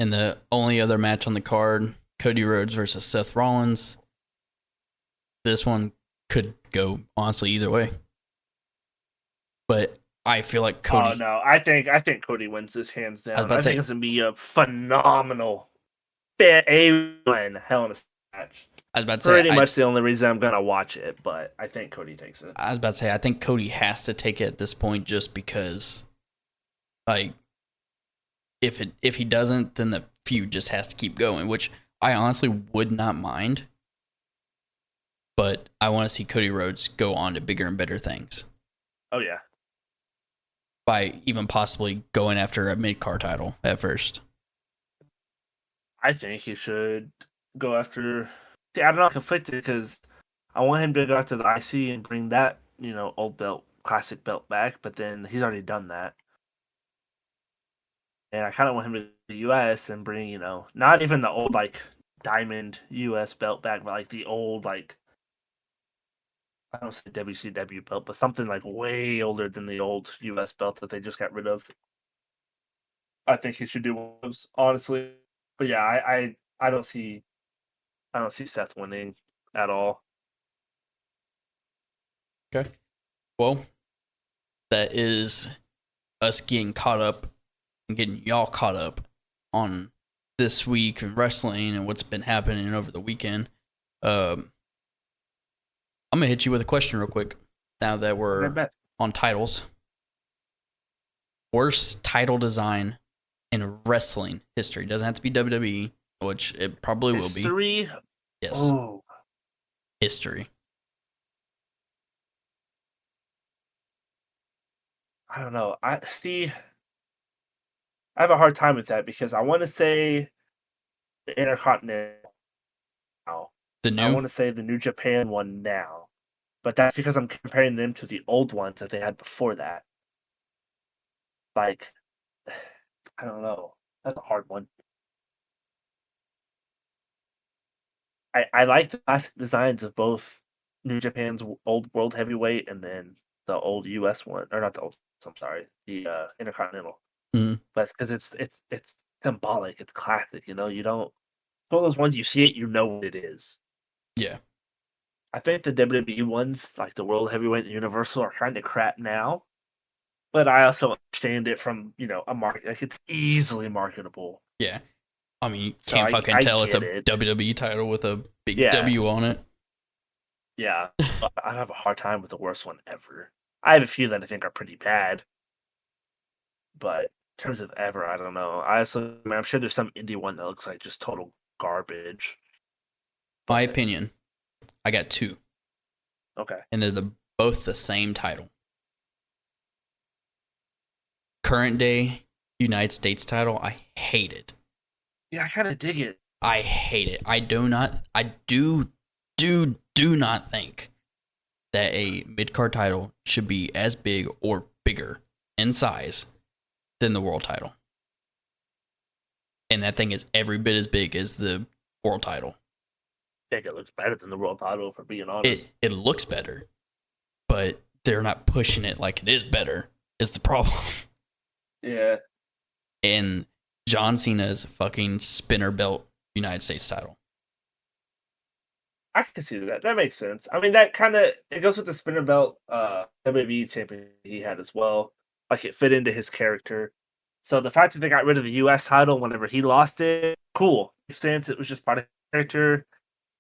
And the only other match on the card, Cody Rhodes versus Seth Rollins. This one could go honestly either way. But I feel like Cody. Oh no, I think Cody wins this hands down. I think it's gonna be a phenomenal Hell in a match. I was about to say pretty much the only reason I'm gonna watch it, but I think Cody takes it. I was about to say I think Cody has to take it at this point just because, like, if he doesn't, then the feud just has to keep going, which I honestly would not mind. But I want to see Cody Rhodes go on to bigger and better things. Oh yeah. By even possibly going after a mid-card title at first. I think he should go after. See, I'm not conflicted because I want him to go after the IC and bring that, old belt, classic belt back. But then he's already done that. And I kind of want him to the U.S. and bring, not even the old like diamond U.S. belt back, but like the old like I don't say WCW belt, but something like way older than the old U.S. belt that they just got rid of. I think he should do one of those, honestly. But yeah, I don't see Seth winning at all. Okay. Well, that is us getting caught up and getting y'all caught up on this week in wrestling and what's been happening over the weekend. I'm gonna hit you with a question real quick. Now that we're on titles, worst title design in wrestling history. Doesn't have to be WWE, which it probably will be. History. Yes. Oh. History. I don't know. I have a hard time with that because I want to say the Intercontinental now. The new? I want to say the New Japan one now. But that's because I'm comparing them to the old ones that they had before that. Like, I don't know. That's a hard one. I like the classic designs of both New Japan's old World Heavyweight and then the old US one. Or not the old, I'm sorry. The Intercontinental. Mm-hmm. But it's because it's symbolic. It's classic, you don't... It's one of those ones you see it, you know what it is. Yeah. I think the WWE ones, like the World Heavyweight and Universal, are kind of crap now. But I also understand it from, a market. Like, it's easily marketable. Yeah. I mean, you So can't fucking tell it's a it. WWE title with a big W on it. Yeah. I have a hard time with the worst one ever. I have a few that I think are pretty bad. But in terms of ever, I don't know. I'm sure there's some indie one that looks like just total garbage. My opinion, I got two. Okay. And they're both the same title. Current day United States title, I hate it. Yeah, I kind of dig it. I hate it. I do not think that a mid-card title should be as big or bigger in size than the world title. And that thing is every bit as big as the world title. I think it looks better than the world title, for being honest. It looks better, but they're not pushing it like it is better, is the problem. Yeah. And John Cena's fucking spinner belt United States title. I can see that. That makes sense. I mean, that kind of it goes with the spinner belt WWE champion he had as well. Like, it fit into his character. So the fact that they got rid of the U.S. title whenever he lost it, cool. Makes sense. It was just part of the character.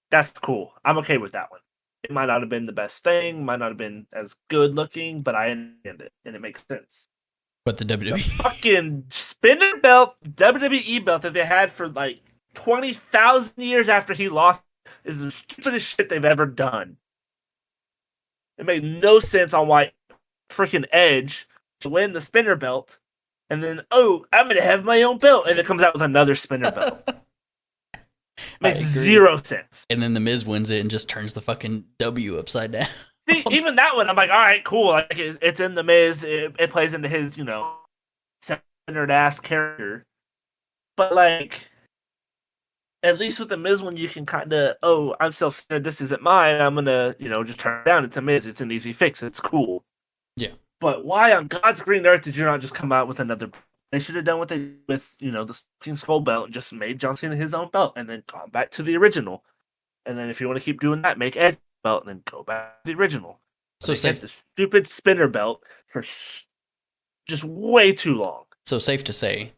That's cool. I'm okay with that one. It might not have been the best thing, might not have been as good looking, but I understand it, and it makes sense. But the WWE... The fucking spinner belt, WWE belt that they had for like 20,000 years after he lost is the stupidest shit they've ever done. It made no sense on why freaking Edge should win the spinner belt, and then, I'm going to have my own belt, and it comes out with another spinner belt. Makes zero sense. And then The Miz wins it and just turns the fucking W upside down. See, even that one, I'm like, all right, cool. Like, it's in The Miz. It plays into his, centered ass character. But like, at least with The Miz one, you can kind of, I'm self-centered. This isn't mine. I'm gonna, just turn it down. It's a Miz. It's an easy fix. It's cool. Yeah. But why on God's green earth did you not just come out with another? They should have done what they did with, the King Skull belt and just made John Cena his own belt and then gone back to the original. And then if you want to keep doing that, make Edge belt and then go back to the original. So safe the stupid spinner belt for just way too long. So safe to say,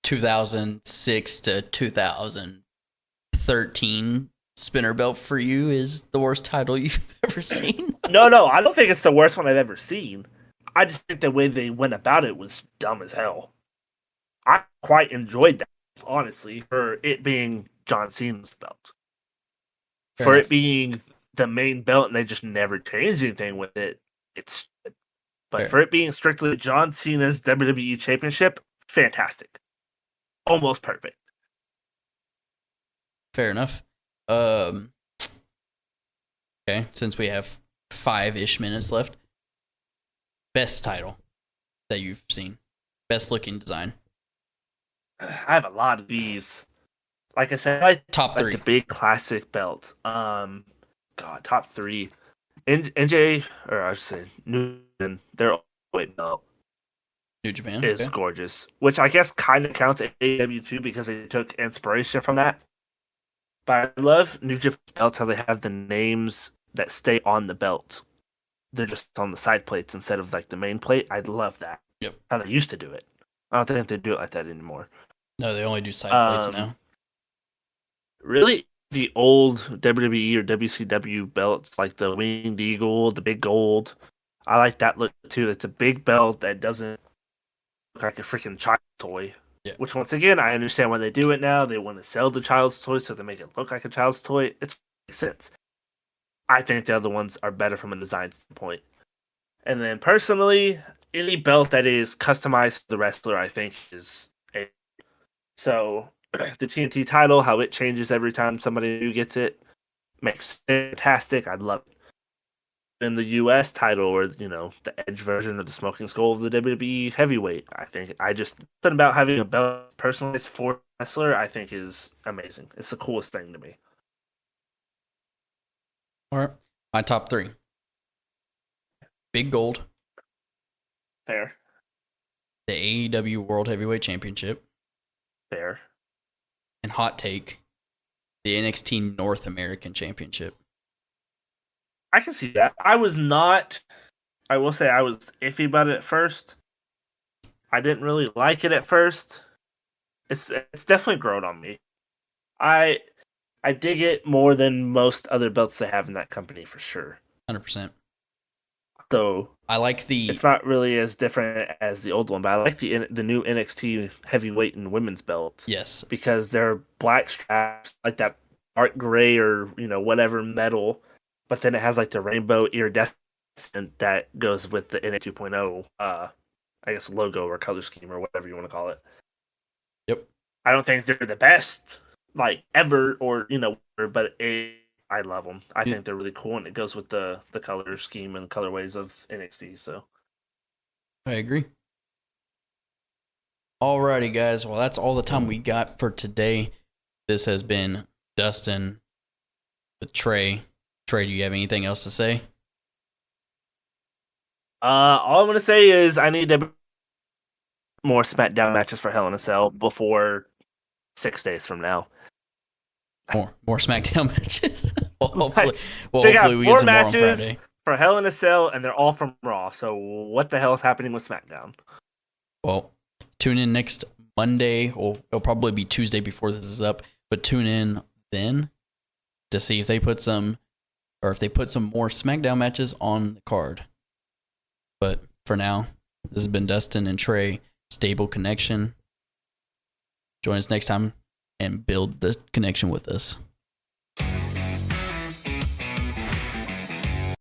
2006 to 2013 spinner belt for you is the worst title you've ever seen? No, I don't think it's the worst one I've ever seen. I just think the way they went about it was dumb as hell. I quite enjoyed that, honestly, for it being John Cena's belt. For it being the main belt and they just never changed anything with it, it's stupid. But for it being strictly John Cena's WWE Championship, fantastic. Almost perfect. Fair enough. Okay, since we have 5-ish minutes left, best title that you've seen. Best looking design. I have a lot of these. Like I said, I Top like three. the big classic belt. God, top three. NJ, or I should say, Newton, their weight belt New Japan. is Okay. gorgeous, which I guess kind of counts as AEW too because they took inspiration from that. But I love New Japan belts how they have the names that stay on the belt. They're just on the side plates instead of like the main plate. I love that. Yep. How they used to do it. I don't think they do it like that anymore. No, they only do side plates now. Really, the old WWE or WCW belts, like the Winged Eagle, the Big Gold, I like that look too. It's a big belt that doesn't look like a freaking child toy. Yeah. Which, once again, I understand why they do it now. They want to sell the child's toy, so they make it look like a child's toy. It makes sense. I think the other ones are better from a design standpoint. And then, personally, any belt that is customized to the wrestler, I think, is a. So, the TNT title, how it changes every time somebody new gets it, makes it fantastic. I'd love it. In the US title, or the Edge version of the Smoking Skull of the WWE heavyweight, I think something about having a belt personalized for a wrestler, I think is amazing. It's the coolest thing to me. All right. My top three. Big Gold. Fair. The AEW World Heavyweight Championship. Fair. And hot take. The NXT North American Championship. I can see that. I will say I was iffy about it at first. I didn't really like it at first. It's definitely grown on me. I dig it more than most other belts they have in that company for sure. 100%. So I like it's not really as different as the old one, but I like the new NXT heavyweight and women's belt. Yes. Because they're black straps, like that dark gray or whatever metal, but then it has like the rainbow iridescent that goes with the NXT 2.0 I guess logo or color scheme or whatever you want to call it. Yep. I don't think they're the best like ever or but I love them. I think they're really cool and it goes with the color scheme and colorways of NXT. So I agree. Alrighty, guys. Well, that's all the time we got for today. This has been Dustin with Tre. Tre, do you have anything else to say? All I'm gonna say is I need more SmackDown matches for Hell in a Cell before 6 days from now. More SmackDown matches. hopefully we get some more on Friday. For Hell in a Cell, and they're all from Raw. So what the hell is happening with SmackDown? Well, tune in next Monday, or it'll probably be Tuesday before this is up. But tune in then to see if they put some more SmackDown matches on the card. But for now, this has been Dustin and Tre, Stable Connection. Join us next time and build the connection with us.